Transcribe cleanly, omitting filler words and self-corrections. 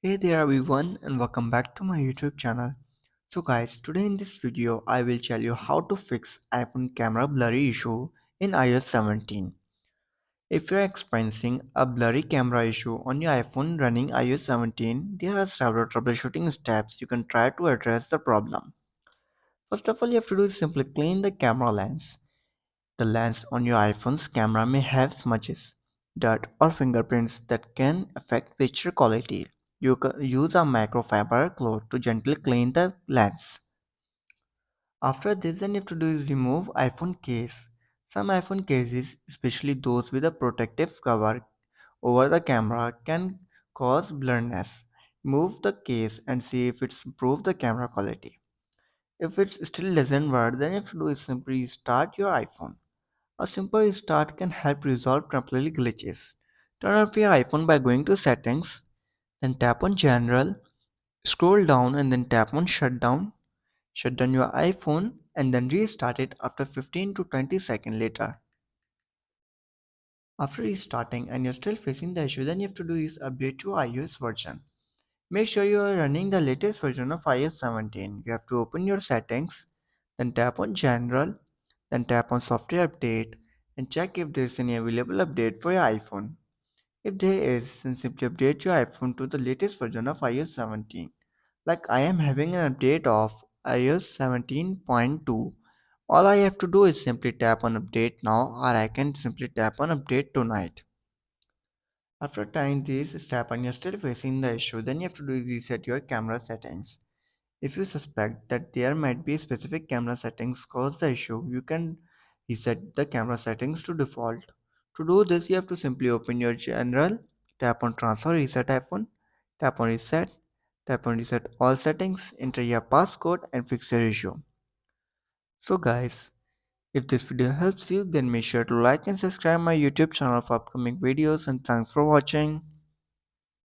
Hey there everyone and welcome back to my YouTube channel. So guys, today in this video I will tell you how to fix iPhone camera blurry issue in iOS 17. If you're experiencing a blurry camera issue on your iPhone running iOS 17, there are several troubleshooting steps you can try to address the problem. First of all, you have to do is simply clean the camera lens. The lens on your iPhone's camera may have smudges, dirt, or fingerprints that can affect picture quality. You can use a microfiber cloth to gently clean the lens. After this, then you have to do is remove iPhone case. Some iPhone cases, especially those with a protective cover over the camera, can cause blurriness. Remove the case and see if it's improved the camera quality. If it still doesn't work, then you have to do is simply restart your iPhone. A simple restart can help resolve temporary glitches. Turn off your iPhone by going to Settings, then tap on General, scroll down and then tap on Shutdown. Shut down your iPhone and then restart it after 15 to 20 seconds later. After restarting and you're still facing the issue, then you have to do is update your iOS version. Make sure you are running the latest version of iOS 17. You have to open your settings, then tap on General, then tap on Software Update and check if there is any available update for your iPhone. If there is, then simply update your iPhone to the latest version of iOS 17. Like I am having an update of iOS 17.2. All I have to do is simply tap on update now or I can simply tap on update tonight. After trying this step and you're still facing the issue, then you have to do is reset your camera settings. If you suspect that there might be specific camera settings cause the issue, you can reset the camera settings to default. To do this, you have to simply open your general, tap on transfer reset iPhone, tap on reset all settings, enter your passcode and fix your issue. So guys, if this video helps you, then make sure to like and subscribe my YouTube channel for upcoming videos and thanks for watching.